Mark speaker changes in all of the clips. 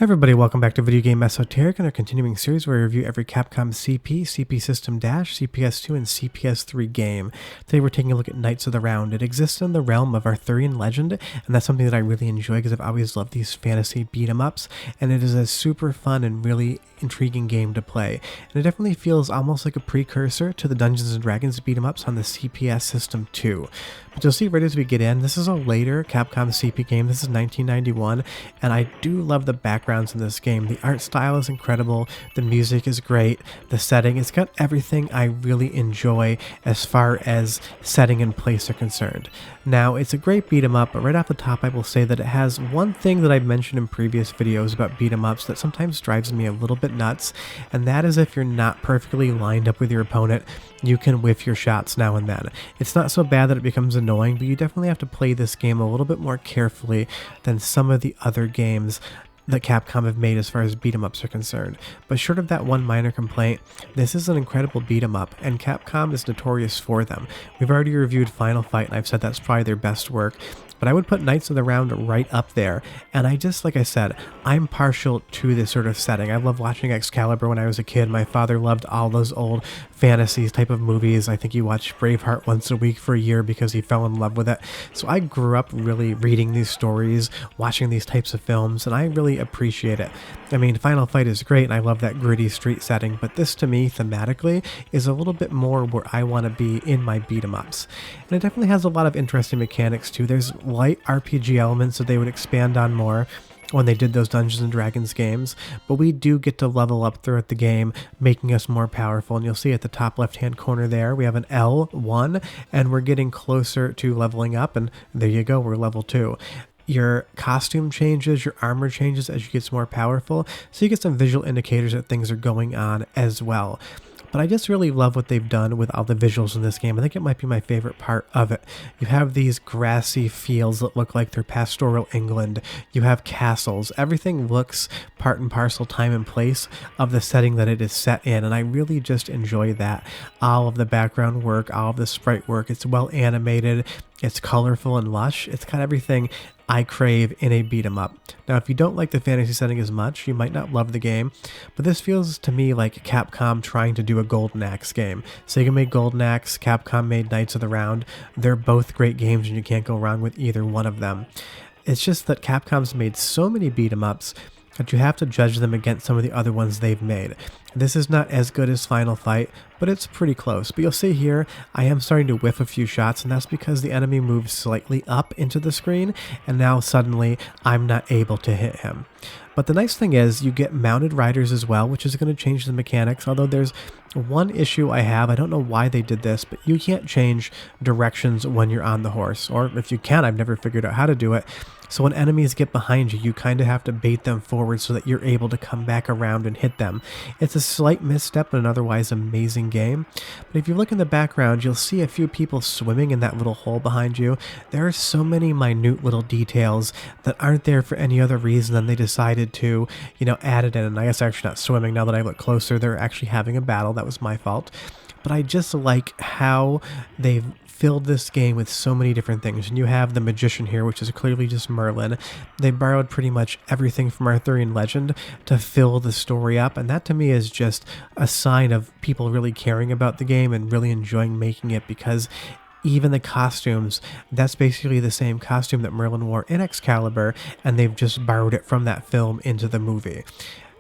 Speaker 1: Hey everybody, welcome back to Video Game Esoteric and our continuing series where we review every Capcom CP, CP System Dash, CPS II, and CPS III game. Today we're taking a look at Knights of the Round. It exists in the realm of Arthurian legend, and that's something that I really enjoy because I've always loved these fantasy beat-em-ups, and it is a super fun and really intriguing game to play. And it definitely feels almost like a precursor to the Dungeons & Dragons beat-em-ups on the CPS System II. But you'll see right as we get in, this is a later Capcom CP game. This is 1991, and I do love the backgrounds in this game. The art style is incredible, the music is great, the setting, it's got everything I really enjoy as far as setting and place are concerned. Now, it's a great beat 'em up, but right off the top I will say that it has one thing that I've mentioned in previous videos about beat 'em ups that sometimes drives me a little bit nuts, and that is if you're not perfectly lined up with your opponent, you can whiff your shots now and then. It's not so bad that it becomes annoying, but you definitely have to play this game a little bit more carefully than some of the other games that Capcom have made as far as beat 'em ups are concerned. But short of that one minor complaint, this is an incredible beat 'em up, and Capcom is notorious for them. We've already reviewed Final Fight, and I've said that's probably their best work, but I would put Knights of the Round right up there, and I just, like I said, I'm partial to this sort of setting. I love watching Excalibur when I was a kid. My father loved all those old fantasies type of movies. I think he watched Braveheart once a week for a year because he fell in love with it. So I grew up really reading these stories, watching these types of films, and I really appreciate it. I mean, Final Fight is great, and I love that gritty street setting, but this to me, thematically, is a little bit more where I want to be in my beat 'em ups. And it definitely has a lot of interesting mechanics too. There's light RPG elements that they would expand on more when they did those Dungeons & Dragons games, but we do get to level up throughout the game, making us more powerful, and you'll see at the top left-hand corner there, we have an L1, and we're getting closer to leveling up, and there you go, we're level 2. Your costume changes, your armor changes as you get more powerful, so you get some visual indicators that things are going on as well. But I just really love what they've done with all the visuals in this game. I think it might be my favorite part of it. You have these grassy fields that look like they're pastoral England. You have castles. Everything looks part and parcel, time and place of the setting that it is set in, and I really just enjoy that. All of the background work, all of the sprite work, it's well animated, it's colorful and lush. It's got everything I crave in a beat 'em up. Now, if you don't like the fantasy setting as much, you might not love the game, but this feels to me like Capcom trying to do a Golden Axe game. Sega made Golden Axe, Capcom made Knights of the Round. They're both great games and you can't go wrong with either one of them. It's just that Capcom's made so many beat 'em ups that you have to judge them against some of the other ones they've made. This is not as good as Final Fight, but it's pretty close. But you'll see here, I am starting to whiff a few shots, and that's because the enemy moves slightly up into the screen, and now suddenly I'm not able to hit him. But the nice thing is you get mounted riders as well, which is going to change the mechanics, although there's one issue I have. I don't know why they did this, but you can't change directions when you're on the horse, or if you can, I've never figured out how to do it. So when enemies get behind you, you kind of have to bait them forward so that you're able to come back around and hit them. It's a slight misstep in an otherwise amazing game, but if you look in the background, you'll see a few people swimming in that little hole behind you. There are so many minute little details that aren't there for any other reason than they decided to, add it in. And I guess they're actually not swimming now that I look closer. They're actually having a battle. That was my fault. But I just like how they've filled this game with so many different things. And you have the magician here, which is clearly just Merlin. They borrowed pretty much everything from Arthurian legend to fill the story up, and that to me is just a sign of people really caring about the game and really enjoying making it, because even the costumes, that's basically the same costume that Merlin wore in Excalibur, and they've just borrowed it from that film into the movie.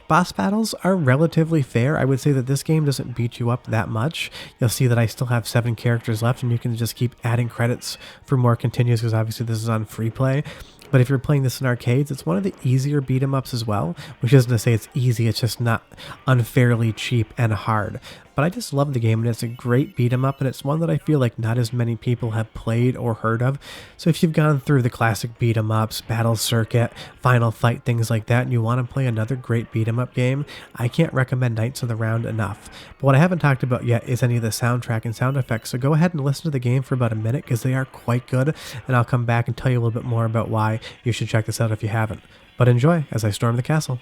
Speaker 1: Boss battles are relatively fair. I would say that this game doesn't beat you up that much. You'll see that I still have 7 characters left, and you can just keep adding credits for more continues because obviously this is on free play. But if you're playing this in arcades, it's one of the easier beat 'em ups as well, which isn't to say it's easy, it's just not unfairly cheap and hard. But I just love the game, and it's a great beat 'em up, and it's one that I feel like not as many people have played or heard of. So if you've gone through the classic beat 'em ups, Battle Circuit, Final Fight, things like that, and you want to play another great beat 'em up game, I can't recommend Knights of the Round enough. But what I haven't talked about yet is any of the soundtrack and sound effects, so go ahead and listen to the game for about a minute because they are quite good, and I'll come back and tell you a little bit more about why you should check this out if you haven't. But enjoy as I storm the castle.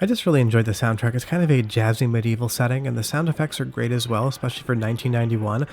Speaker 1: I just really enjoyed the soundtrack. It's kind of a jazzy medieval setting, and the sound effects are great as well, especially for 1991.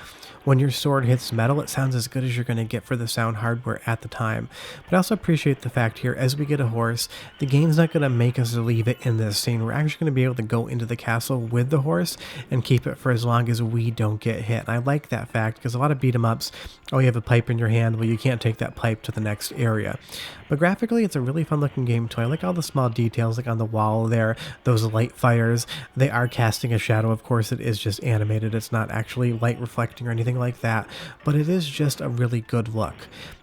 Speaker 1: When your sword hits metal, it sounds as good as you're going to get for the sound hardware at the time. But I also appreciate the fact here, as we get a horse, the game's not going to make us leave it in this scene. We're actually going to be able to go into the castle with the horse and keep it for as long as we don't get hit. And I like that fact, because a lot of beat 'em ups, oh, you have a pipe in your hand, well, you can't take that pipe to the next area. But graphically, it's a really fun looking game too. I like all the small details, like on the wall there, those light fires. They are casting a shadow, of course. It is just animated. It's not actually light reflecting or anything like that, but it is just a really good look.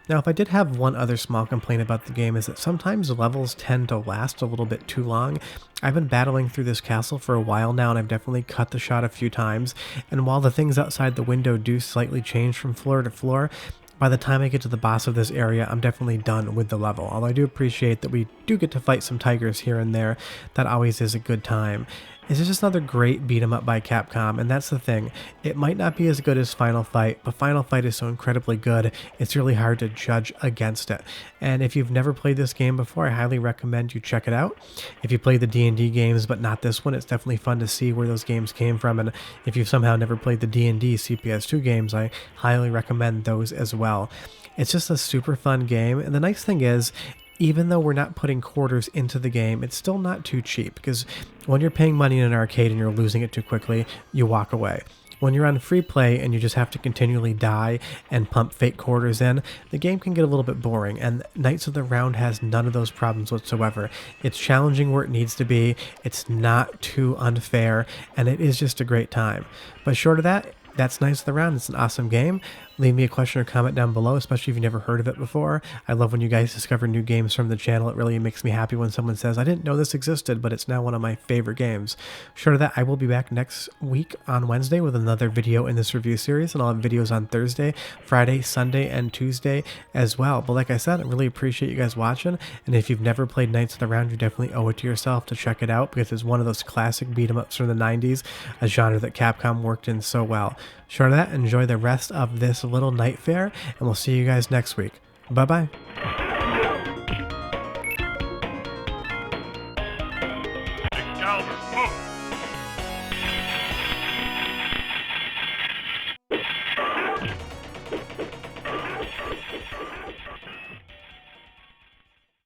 Speaker 1: Now, if I did have one other small complaint about the game, is that sometimes levels tend to last a little bit too long. I've been battling through this castle for a while now, and I've definitely cut the shot a few times, and while the things outside the window do slightly change from floor to floor, by the time I get to the boss of this area, I'm definitely done with the level. Although I do appreciate that we do get to fight some tigers here and there. That always is a good time. This is just another great beat 'em up by Capcom, and that's the thing. It might not be as good as Final Fight, but Final Fight is so incredibly good, it's really hard to judge against it. And if you've never played this game before, I highly recommend you check it out. If you played the D&D games, but not this one, it's definitely fun to see where those games came from. And if you've somehow never played the D&D CPS II games, I highly recommend those as well. It's just a super fun game, and the nice thing is, even though we're not putting quarters into the game, it's still not too cheap, because when you're paying money in an arcade and you're losing it too quickly, you walk away. When you're on free play and you just have to continually die and pump fake quarters in, the game can get a little bit boring, and Knights of the Round has none of those problems whatsoever. It's challenging where it needs to be, it's not too unfair, and it is just a great time. But short of that, that's Knights of the Round. It's an awesome game. Leave me a question or comment down below, especially if you've never heard of it before. I love when you guys discover new games from the channel. It really makes me happy when someone says, I didn't know this existed, but it's now one of my favorite games. Short of that, I will be back next week on Wednesday with another video in this review series, and I'll have videos on Thursday, Friday, Sunday, and Tuesday as well. But like I said, I really appreciate you guys watching, and if you've never played Knights of the Round, you definitely owe it to yourself to check it out, because it's one of those classic beat-em-ups from the 90s, a genre that Capcom worked in so well. Short of that, enjoy the rest of this little night fair, and we'll see you guys next week. Bye-bye.
Speaker 2: Excalibur, move!